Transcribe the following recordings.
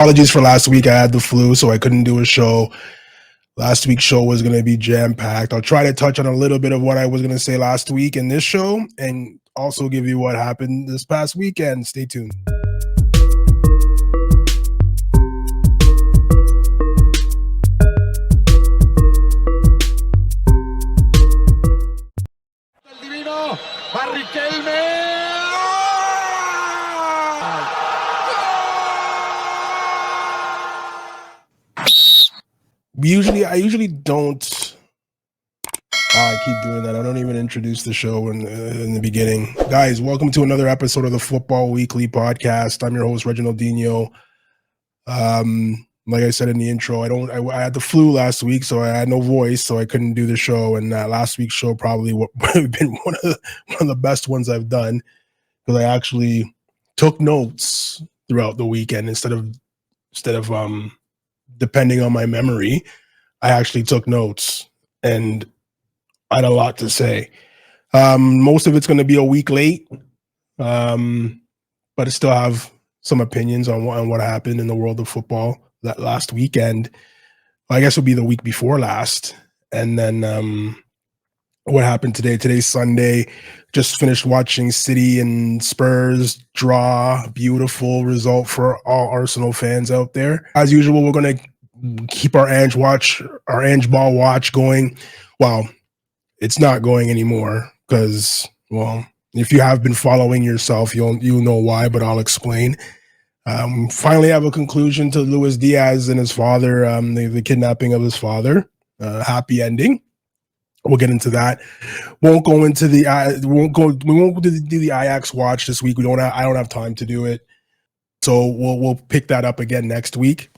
Apologies for last week. I had the flu, so I couldn't do a show. Last week's show was going to be jam-packed. I'll try to touch on a little bit of what I was going to say last week in this show and also give you what happened this past weekend. Stay tuned. I usually don't. I keep doing that. I don't even introduce the show in the beginning. Guys, welcome to another episode of the Football Weekly podcast. I'm your host, Reginald Dino. Like I said in the intro, I had the flu last week, so I had no voice, so I couldn't do the show. And last week's show probably would have been one of the best ones I've done, because I actually took notes throughout the weekend instead of depending on my memory. I actually took notes, and I had a lot to say. Most of it's going to be a week late, but I still have some opinions on what happened in the world of football that last weekend. I guess it'll be the week before last. And then what happened today. Today's Sunday. Just finished watching City and Spurs draw. Beautiful result for all Arsenal fans out there. As usual, we're going to keep our Ange Ball watch going. Well, it's not going anymore because, well, if you have been following yourself, you'll know why, but I'll explain. Finally have a conclusion to Luis Diaz and his father, the kidnapping of his father. Happy ending. We'll get into that. We won't do the Ajax watch this week. I don't have time to do it. So we'll pick that up again next week.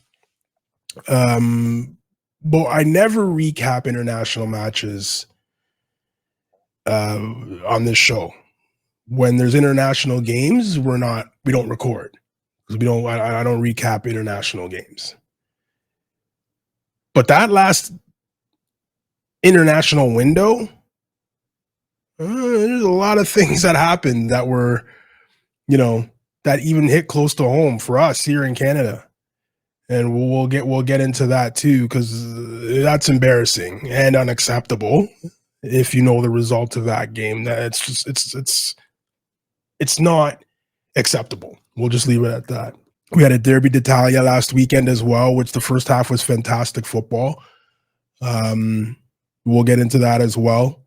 But I never recap international matches on this show. When there's international games, we don't record, because I don't recap international games. But that last international window, there's a lot of things that happened that were, that even hit close to home for us here in Canada. And we'll get into that too, because that's embarrassing and unacceptable. If you know the result of that game, that it's not acceptable. We'll just leave it at that. We had a Derby d'Italia last weekend as well, which the first half was fantastic football. We'll get into that as well.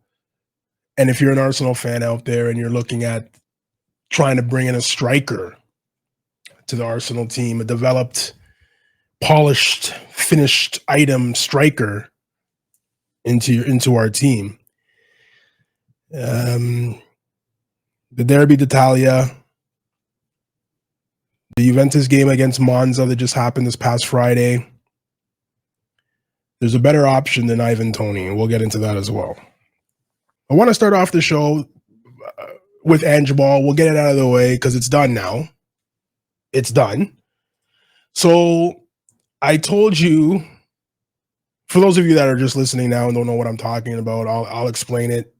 And if you're an Arsenal fan out there and you're looking at trying to bring in a striker to the Arsenal team, a developed, polished, finished item striker into our team. The Derby d'Italia, the Juventus game against Monza that just happened this past Friday. There's a better option than Ivan Toney, and we'll get into that as well. I want to start off the show with Ange Ball. We'll get it out of the way because it's done now. It's done. So I told you, for those of you that are just listening now and don't know what I'm talking about, I'll explain it.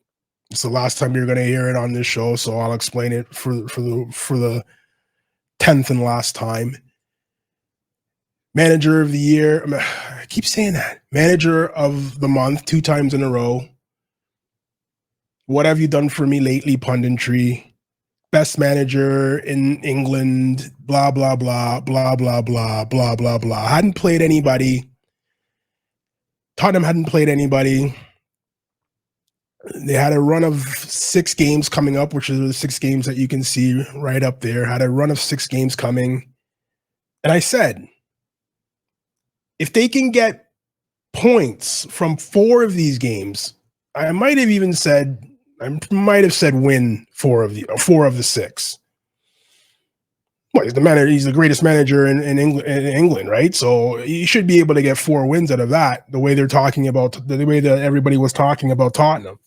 It's the last time you're going to hear it on this show, so I'll explain it for the 10th and last time. Manager of the year. I keep saying that. Manager of the month 2 times in a row. What have you done for me lately, punditry? Best manager in England, blah, blah, blah, blah, blah, blah, blah, blah, blah. Hadn't played anybody. Tottenham hadn't played anybody. They had a run of 6 games coming up, which are the 6 games that you can see right up there. Had a run of 6 games coming. And I said, if they can get points from 4 of these games, I might have said win 4 of the 6. Well, he's the manager. He's the greatest manager in England, right? So he should be able to get 4 wins out of that. The way they're talking about, the way that everybody was talking about Tottenham.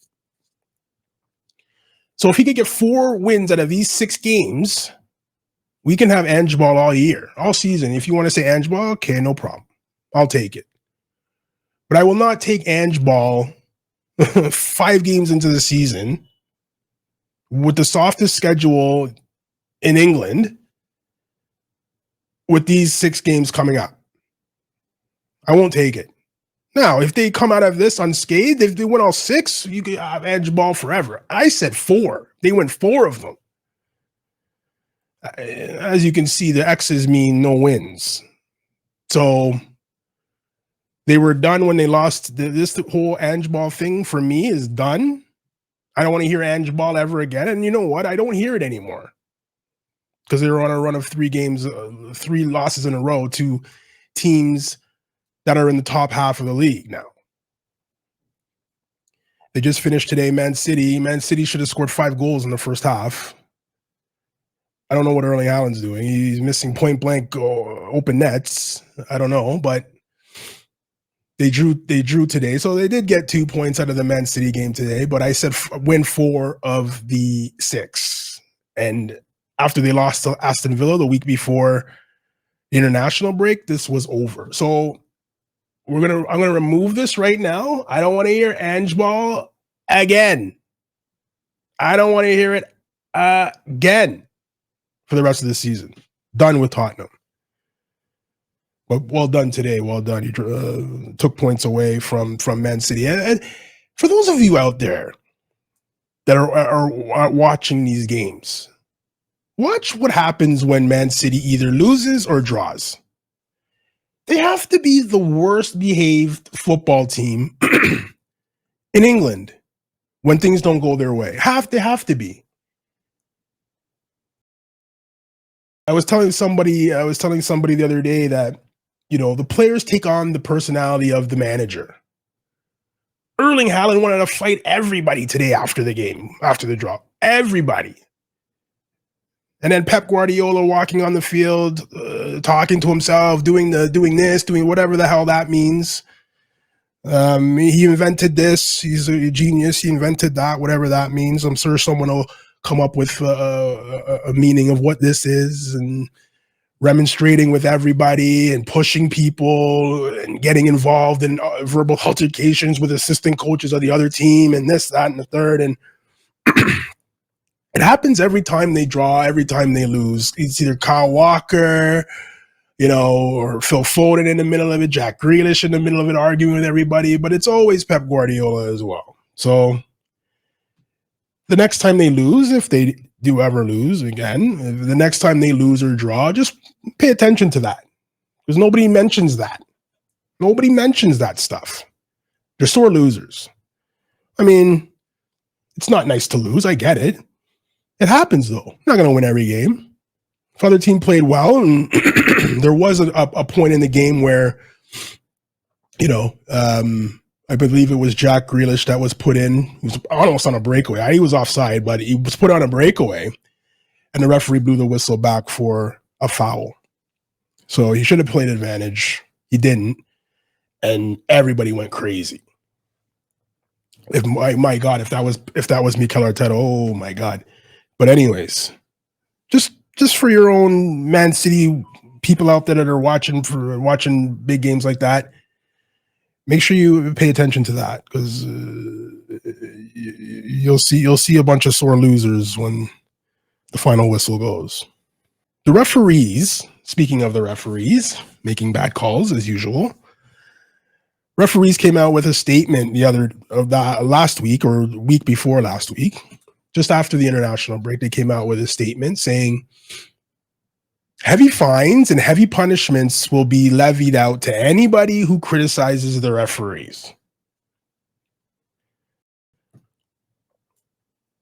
So if he could get 4 wins out of these 6 games, we can have Ange Ball all year, all season. If you want to say Ange Ball, okay, no problem. I'll take it. But I will not take Ange Ball 5 games into the season with the softest schedule in England with these 6 games coming up. I won't take it. Now, if they come out of this unscathed, if they win all 6, you can have edge ball forever. I said 4. They win 4 of them. As you can see, the X's mean no wins. So they were done when they lost. This whole Ange Ball thing for me is done. I don't want to hear Ange Ball ever again. And you know what? I don't hear it anymore because they were on a run of 3 games, 3 losses in a row to teams that are in the top half of the league now. They just finished today, Man City. Man City should have scored 5 goals in the first half. I don't know what Erling Haaland's doing. He's missing point blank open nets. I don't know, but they drew today. So they did get 2 points out of the Man City game today, but I said win 4 of the 6. And after they lost to Aston Villa the week before the international break, this was over. So I'm gonna remove this right now. I don't want to hear Ange Ball again. I don't want to hear it again for the rest of the season. Done with Tottenham. But well done today. Well done. You took points away from Man City. And for those of you out there that are watching these games, watch what happens when Man City either loses or draws. They have to be the worst behaved football team in England when things don't go their way. They have to be. I was telling somebody the other day that, the players take on the personality of the manager. Erling Haaland wanted to fight everybody today after the game, after the draw. Everybody. And then Pep Guardiola walking on the field, talking to himself, doing this, doing whatever the hell that means. He invented this. He's a genius. He invented that, whatever that means. I'm sure someone will come up with a meaning of what this is, and remonstrating with everybody and pushing people and getting involved in verbal altercations with assistant coaches of the other team and this, that, and the third. And it happens every time they draw, every time they lose. It's either Kyle Walker, or Phil Foden in the middle of it, Jack Grealish in the middle of it, arguing with everybody, but it's always Pep Guardiola as well. So the next time they lose, if they do ever lose again, the next time they lose or draw, just pay attention to that, because nobody mentions that. Nobody mentions that stuff. They're sore losers. I mean, it's not nice to lose. I get it. It happens, though. You're not going to win every game. If other team played well, and there was a point in the game where, I believe it was Jack Grealish that was put in. He was almost on a breakaway. He was offside, but he was put on a breakaway, and the referee blew the whistle back for a foul. So he should have played advantage. He didn't, and everybody went crazy. My God, if that was Mikel Arteta, oh my God. But anyways, just for your own Man City people out there that are watching big games like that, make sure you pay attention to that, because you'll see a bunch of sore losers when the final whistle goes. The referees, speaking of the referees making bad calls as usual, referees came out with a statement last week or week before last week, just after the international break. They came out with a statement saying heavy fines and heavy punishments will be levied out to anybody who criticizes the referees.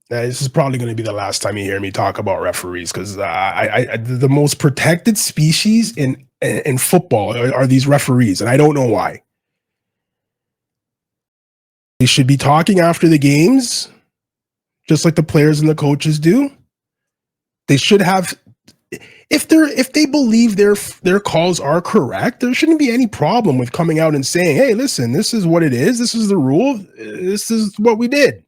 Now, this is probably going to be the last time you hear me talk about referees, because the most protected species in football are these referees, and I don't know why. They should be talking after the games, just like the players and the coaches do. They should have, if they believe their calls are correct, there shouldn't be any problem with coming out and saying, hey, listen, this is what it is. This is the rule. This is what we did.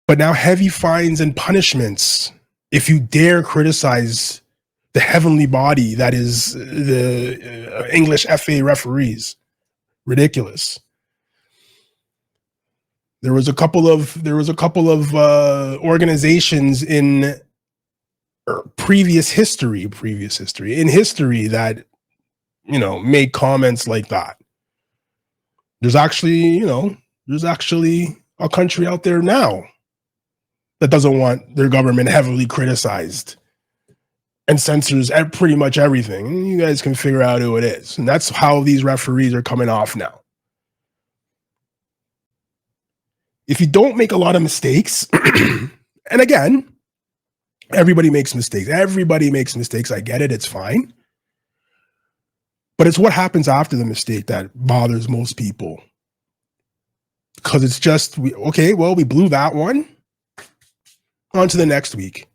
But now heavy fines and punishments if you dare criticize the heavenly body that is the English FA referees. Ridiculous. There was a couple of organizations in previous history that, made comments like that. There's actually a country out there now that doesn't want their government heavily criticized and censors pretty much everything. And you guys can figure out who it is. And that's how these referees are coming off now. If you don't make a lot of mistakes, and again, everybody makes mistakes. I get it. It's fine. But it's what happens after the mistake that bothers most people. Because it's just, we blew that one. On to the next week.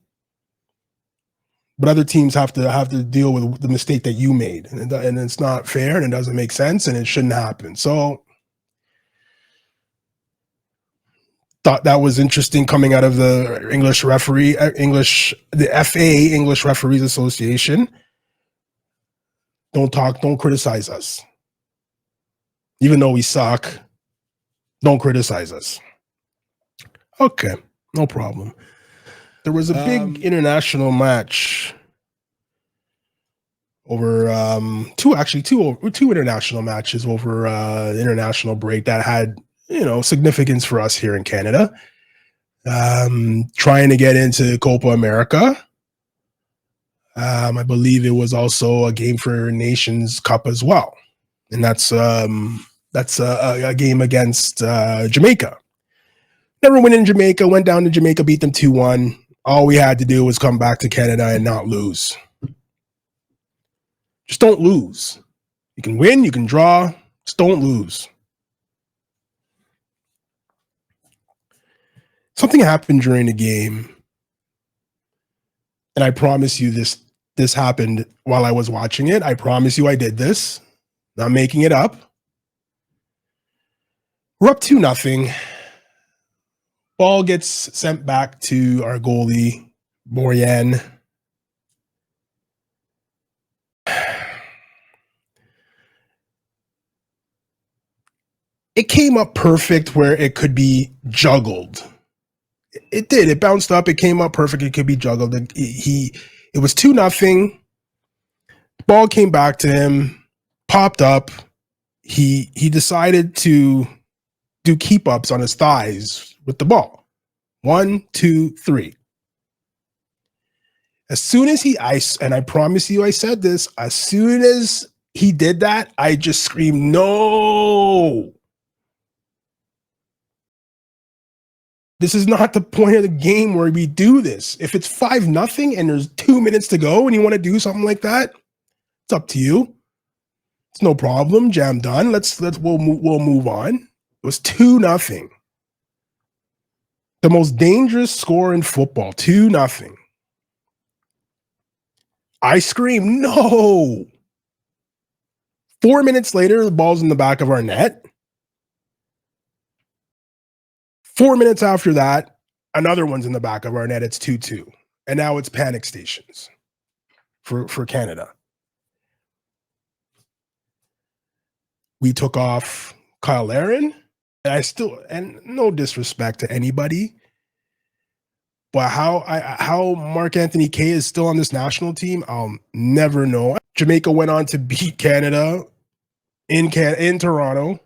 But other teams have to deal with the mistake that you made. And it's not fair, and it doesn't make sense, and it shouldn't happen. So, thought that was interesting coming out of the the FA, English Referees Association. Don't criticize us. Even though we suck, don't criticize us. Okay, no problem. There was a big international match over two international matches over the international break that had significance for us here in Canada. Trying to get into Copa America. I believe it was also a game for Nations Cup as well, and that's a game against Jamaica. Never went in Jamaica. Went down to Jamaica, beat them 2-1. All we had to do was come back to Canada and not lose. Just don't lose. You can win, you can draw. Just don't lose. Something happened during the game, and I promise you this happened while I was watching it. I promise you I did this. Not making it up. We're up 2-0. Ball gets sent back to our goalie, Borjan. It came up perfect where it could be juggled. It did. It bounced up. It came up perfect. It could be juggled. It was 2-0. Ball came back to him, popped up. He decided to do keep ups on his thighs with the ball. 1, 2, 3. As soon as and I promise you I said this, as soon as he did that, I just screamed, no. This is not the point of the game where we do this. If it's 5-0 and there's 2 minutes to go and you want to do something like that, it's up to you. It's no problem. Jam done. We'll move on. It was 2-0. The most dangerous score in football, 2-0. I scream, no. 4 minutes later, the ball's in the back of our net. 4 minutes after that, another one's in the back of our net. It's 2-2. And now it's panic stations for Canada. We took off Kyle Larin. And no disrespect to anybody, but how Mark Anthony Kaye is still on this national team, I'll never know. Jamaica went on to beat Canada in Toronto,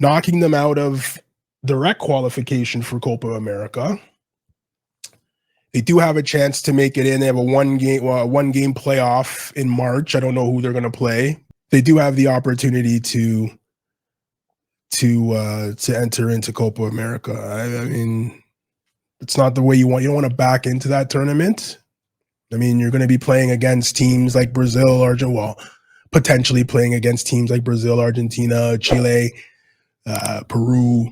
knocking them out of direct qualification for Copa America. They do have a chance to make it in. They have a one game playoff in March. I don't know who they're going to play. They do have the opportunity to enter into Copa America. I mean, it's not the way you want. You don't want to back into that tournament. I mean, you're going to be playing against teams like Brazil, potentially playing against teams like Brazil, Argentina, Chile, Peru,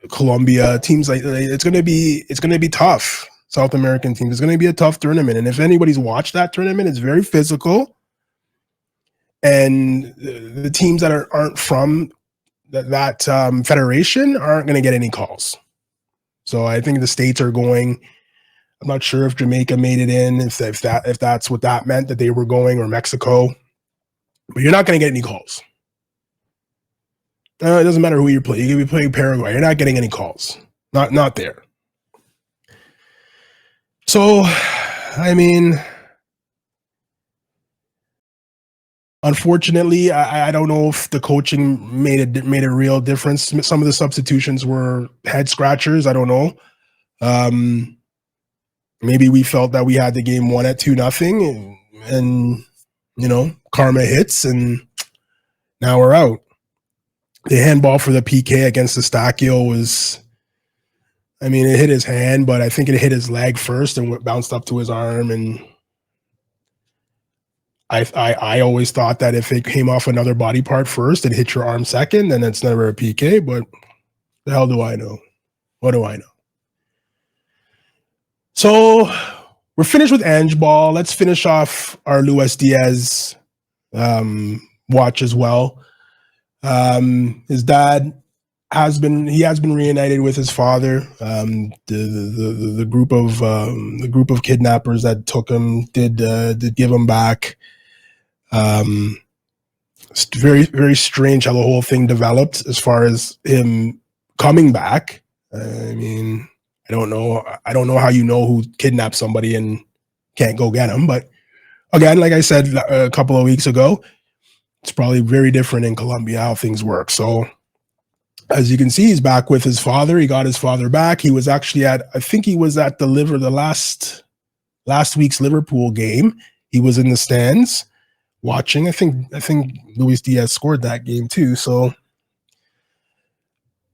Colombia. Teams like it's going to be tough. South American teams. It's going to be a tough tournament. And if anybody's watched that tournament, it's very physical. And the teams that aren't from that federation aren't going to get any calls. So I think the states are going. I'm not sure if Jamaica made it in, if that's what that meant, that they were going, or Mexico. But you're not going to get any calls. It doesn't matter who you play. You could be playing Paraguay. You're not getting any calls. Not there. So, I mean, unfortunately, I don't know if the coaching made a real difference. Some of the substitutions were head scratchers. I don't know. Um, Maybe we felt that we had the game won at 2-0, and karma hits, and now we're out. The handball for the PK against Eustachio was, I mean, it hit his hand, but I think it hit his leg first and bounced up to his arm. And I always thought that if it came off another body part first and hit your arm second, then it's never a PK. But the hell do I know? What do I know? So we're finished with Ange Ball. Let's finish off our Luis Diaz watch as well. His dad has been reunited with his father. The group of kidnappers that took him did give him back. It's very, very strange how the whole thing developed as far as him coming back. I mean, I don't know how who kidnapped somebody and can't go get him. But again, like I said a couple of weeks ago, it's probably very different in Colombia how things work. So as you can see, he's back with his father. He got his father back. He was actually I think he was at the last week's Liverpool game. He was in the stands watching. I think Luis Diaz scored that game too. So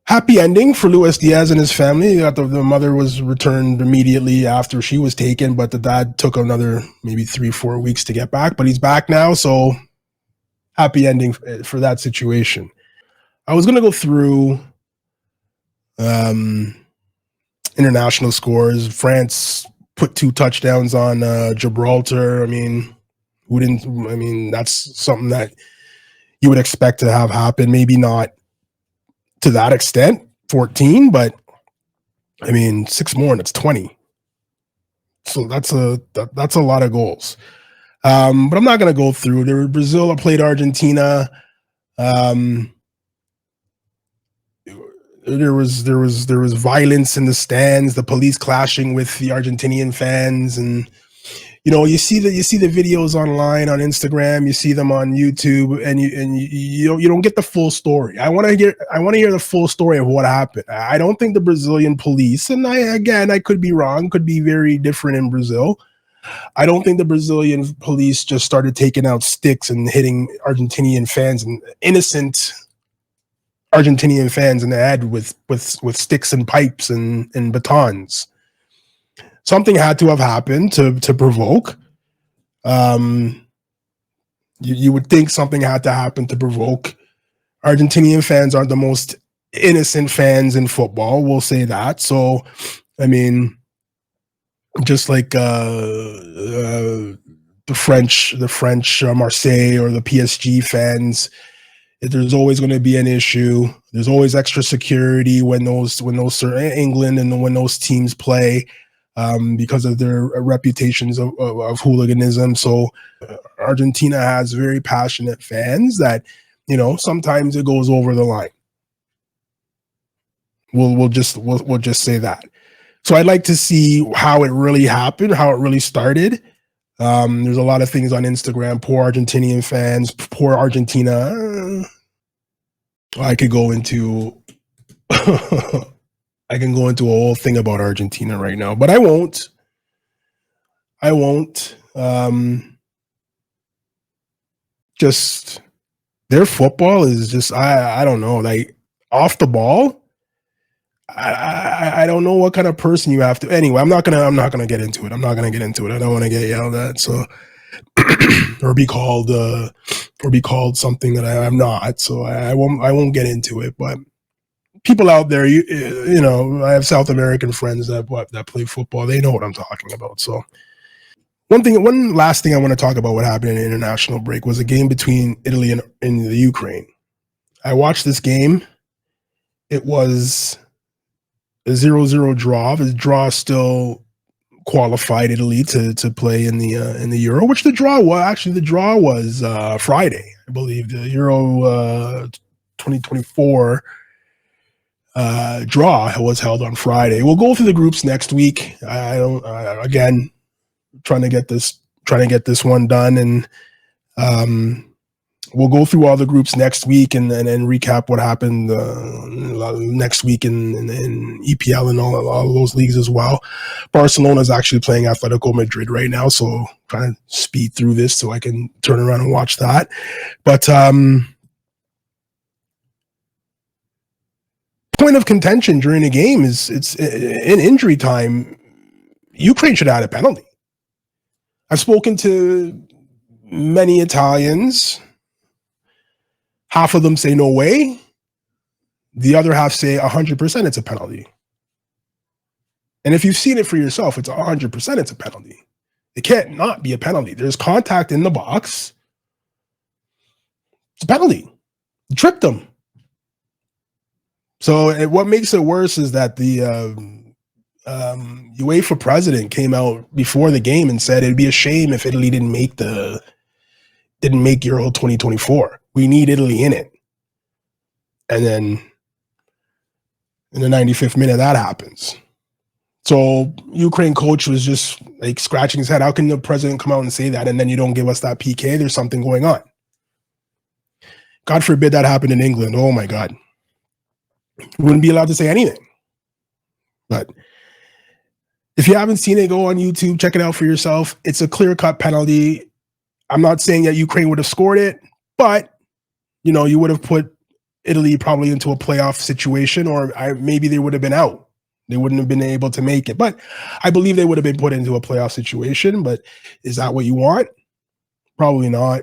happy ending for Luis Diaz and his family. The mother was returned immediately after she was taken, but the dad took another maybe 3-4 weeks to get back. But he's back now, so happy ending for that situation. I was going to go through international scores. France put 2 touchdowns on Gibraltar. I mean, that's something that you would expect to have happen. Maybe not to that extent, 14, but I mean, 6 more and it's 20. So that's a lot of goals. But I'm not going to go through. Brazil played Argentina. There was violence in the stands, the police clashing with the Argentinian fans, and you see the videos online on Instagram, you see them on YouTube, and you don't get the full story. I want to hear the full story of what happened. I don't think the Brazilian police, and I could be wrong, could be very different in Brazil. I don't think the Brazilian police just started taking out sticks and hitting Argentinian fans and innocent Argentinian fans in the head with sticks and pipes and batons. Something had to have happened to provoke. You would think something had to happen to provoke. Argentinian fans aren't the most innocent fans in football, we'll say that. So, I mean, just like the French Marseille or the PSG fans, there's always going to be an issue. There's always extra security when those England and when those teams play, because of their reputations of hooliganism. So Argentina has very passionate fans that, sometimes it goes over the line. We'll just say that. So I'd like to see how it really happened, how it really started. There's a lot of things on Instagram. Poor Argentinian fans, poor Argentina. I could go into I can go into a whole thing about Argentina right now, but I won't. Just their football is just I don't know, like off the ball. I don't know what kind of person you have to. Anyway, I'm not gonna get into it. I don't want to get yelled at. So or be called something that I'm not. So I won't get into it. But people out there, I have South American friends that play football. They know what I'm talking about. So one last thing I want to talk about what happened in the international break was a game between Italy and the Ukraine. I watched this game. It was a 0-0 draw. The draw still qualified Italy to play in the Euro, which the draw was Friday, I believe, the Euro 2024. draw was held on Friday. We'll go through the groups next week. Again, trying to get this one done, and we'll go through all the groups next week and recap what happened next week in EPL and all those leagues as well. Barcelona is actually playing Atletico Madrid right now, so trying to speed through this so I can turn around and watch that. But point of contention during a game is it's in injury time. Ukraine should have had a penalty. I've spoken to many Italians. Half of them say no way. The other half say 100% it's a penalty. And if you've seen it for yourself, it's 100% it's a penalty. It can't not be a penalty. There's contact in the box. It's a penalty. You tripped them. So what makes it worse is that the UEFA president came out before the game and said it'd be a shame if Italy didn't make Euro 2024. We need Italy in it. And then in the 95th minute, that happens. So Ukraine coach was just like scratching his head. How can the president come out and say that and then you don't give us that PK? There's something going on. God forbid that happened in England. Oh my God. We wouldn't be allowed to say anything. But if you haven't seen it, go on YouTube, check it out for yourself. It's a clear-cut penalty. I'm not saying that Ukraine would have scored it, but you would have put Italy probably into a playoff situation, or maybe they would have been out. They wouldn't have been able to make it. But I believe they would have been put into a playoff situation. But is that what you want? Probably not.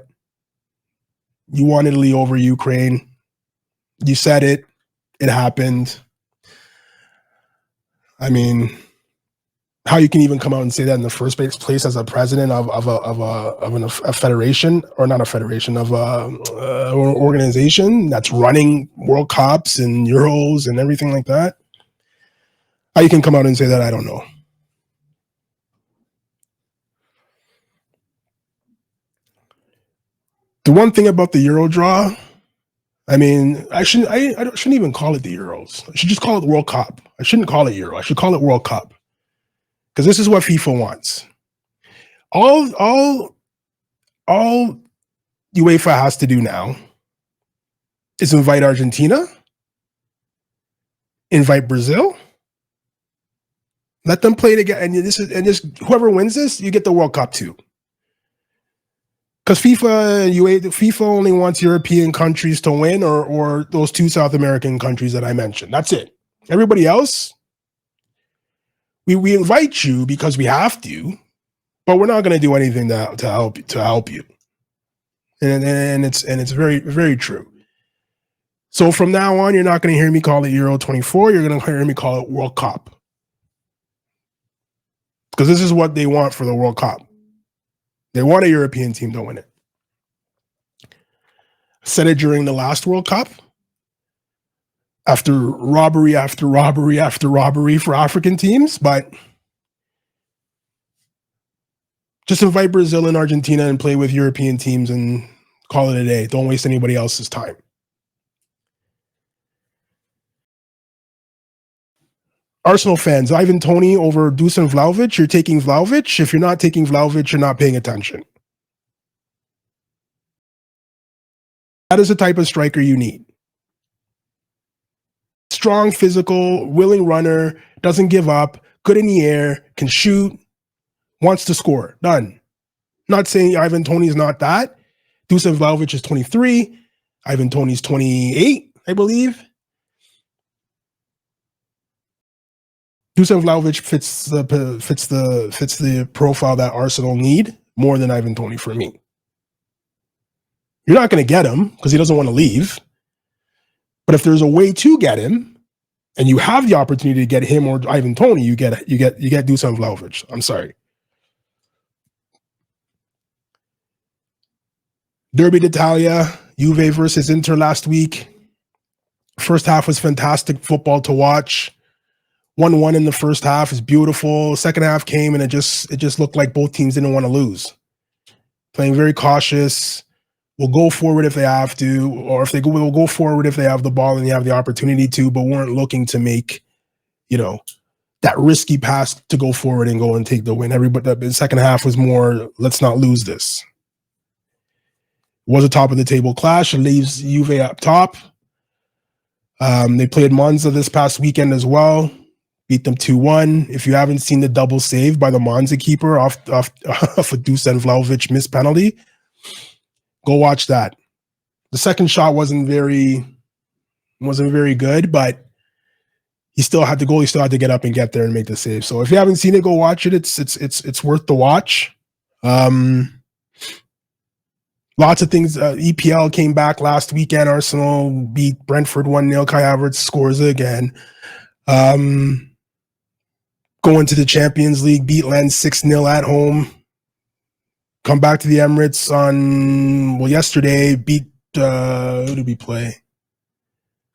You want Italy over Ukraine. You said it. It happened. I mean, how you can even come out and say that in the first place as a president of a federation, or not a federation, of an organization that's running World Cups and Euros and everything like that. How you can come out and say that, I don't know. The one thing about the Euro draw, I mean, I shouldn't even call it the Euros. I should just call it the World Cup. I shouldn't call it Euro. I should call it World Cup. Because this is what FIFA wants. All UEFA has to do now is invite Argentina, invite Brazil, let them play together, and whoever wins this, you get the World Cup too. Because FIFA only wants European countries to win, or those two South American countries that I mentioned. That's it. Everybody else, we invite you because we have to, but we're not going to do anything to help you. And it's very, very true. So from now on, you're not going to hear me call it Euro 24. You're going to hear me call it World Cup. Because this is what they want for the World Cup. They want a European team to win it. I said it during the last World Cup. After robbery after robbery after robbery for African teams, but just invite Brazil and Argentina and play with European teams and call it a day. Don't waste anybody else's time. Arsenal fans, Ivan Toney over Dusan Vlahovic. You're taking Vlahovic. If you're not taking Vlahovic, you're not paying attention. That is the type of striker you need. Strong, physical, willing runner, doesn't give up, good in the air, can shoot, wants to score. Done. Not saying Ivan Toney's not that. Dusan Vlahovic is 23. Ivan Toney's 28, I believe. Dusan Vlahovic fits the profile that Arsenal need more than Ivan Toney for me. You're not going to get him because he doesn't want to leave. But if there's a way to get him, and you have the opportunity to get him or Ivan Toney, you get Dusan Vlahovic. I'm sorry. Derby d'Italia, Juve versus Inter last week. First half was fantastic football to watch. 1-1 in the first half is beautiful. Second half came and it just looked like both teams didn't want to lose. Playing very cautious, will go forward if they have to, or if they will go forward if they have the ball and they have the opportunity to, but weren't looking to make, that risky pass to go forward and go and take the win. Everybody, the second half was more, let's not lose this. It was a top of the table clash. It leaves Juve up top. They played Monza this past weekend as well. Beat them 2-1. If you haven't seen the double save by the Monza keeper off a Dusan Vlahovic missed penalty, go watch that. The second shot wasn't very good, but he still had to get up and get there and make the save. So if you haven't seen it, go watch it. It's worth the watch. Lots of things. EPL came back last weekend. Arsenal beat Brentford 1-0. Kai Havertz scores again. Going to the Champions League, beat Lens 6-0 at home. Come back to the Emirates yesterday. Beat who did we play?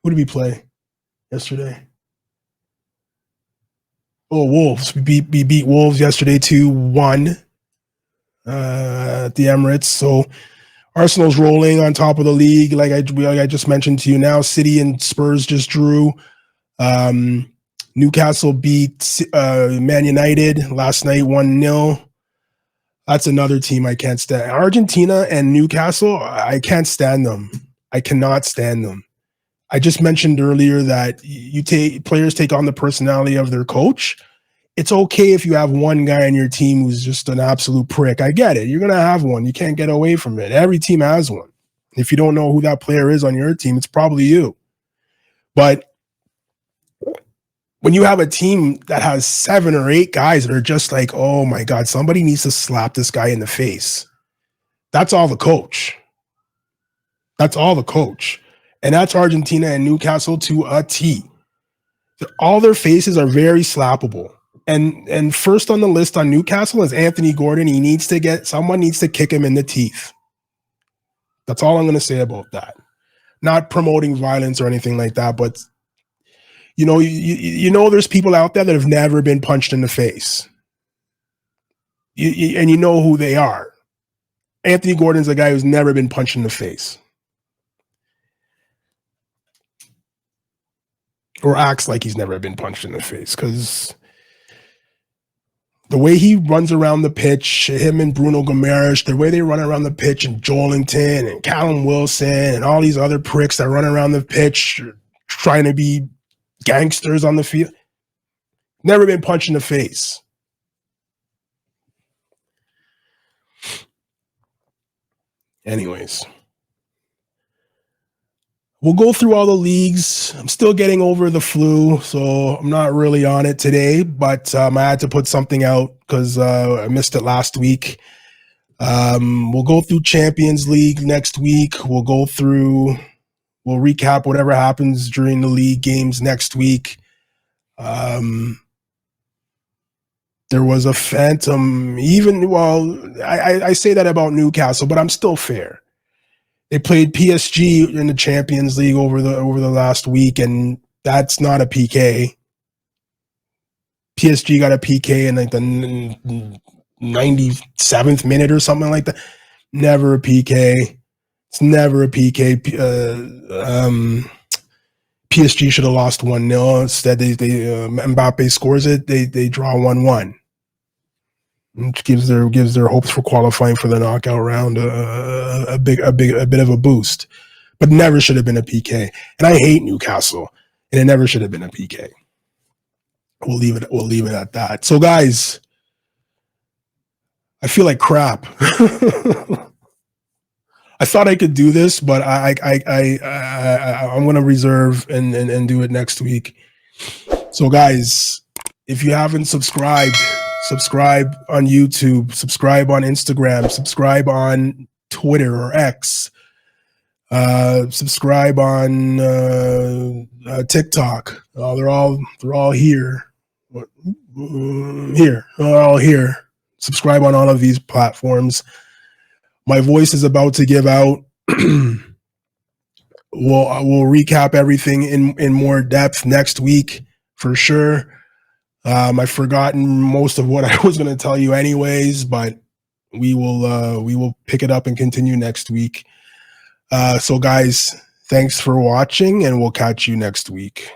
Who did we play yesterday? Oh, Wolves. We beat Wolves yesterday 2-1 at the Emirates. So Arsenal's rolling on top of the league, like I just mentioned to you. Now City and Spurs just drew. Newcastle beat Man United last night 1-0. That's another team I can't stand. Argentina and Newcastle, I can't stand them. I cannot stand them. I just mentioned earlier that players take on the personality of their coach. It's okay if you have one guy on your team who's just an absolute prick. I get it. You're going to have one. You can't get away from it. Every team has one. If you don't know who that player is on your team, it's probably you. But when you have a team that has 7 or 8 guys that are just like, oh my God, somebody needs to slap this guy in the face. That's all the coach. That's all the coach. And that's Argentina and Newcastle to a T. All their faces are very slappable. And first on the list on Newcastle is Anthony Gordon. Someone needs to kick him in the teeth. That's all I'm going to say about that. Not promoting violence or anything like that, but there's people out there that have never been punched in the face. And you know who they are. Anthony Gordon's a guy who's never been punched in the face. Or acts like he's never been punched in the face, because the way he runs around the pitch, him and Bruno Guimaraes, the way they run around the pitch, and Joelinton and Callum Wilson and all these other pricks that run around the pitch trying to be gangsters on the field, never been punched in the face. Anyways, we'll go through all the leagues. I'm still getting over the flu, so I'm not really on it today, but I had to put something out because I missed it last week. We'll go through Champions League next week. We'll recap whatever happens during the league games next week. There was a phantom, I say that about Newcastle, but I'm still fair. They played PSG in the Champions League over the last week, and that's not a PK. PSG got a PK in like the 97th minute or something like that. Never a PK. It's never a PK. PSG should have lost 1-0. Instead, Mbappe scores it. They draw 1-1. Which gives their hopes for qualifying for the knockout round a bit of a boost, but never should have been a PK. And I hate Newcastle, and it never should have been a PK. We'll leave it at that. So, guys, I feel like crap. I thought I could do this, but I'm going to reserve and do it next week. So, guys, if you haven't subscribed on YouTube, subscribe on Instagram, subscribe on Twitter or X, subscribe on TikTok. They're all here. They're all here. Subscribe on all of these platforms. My voice is about to give out. We'll recap everything in more depth next week for sure. I've forgotten most of what I was going to tell you anyways, but we will pick it up and continue next week. So guys, thanks for watching, and we'll catch you next week.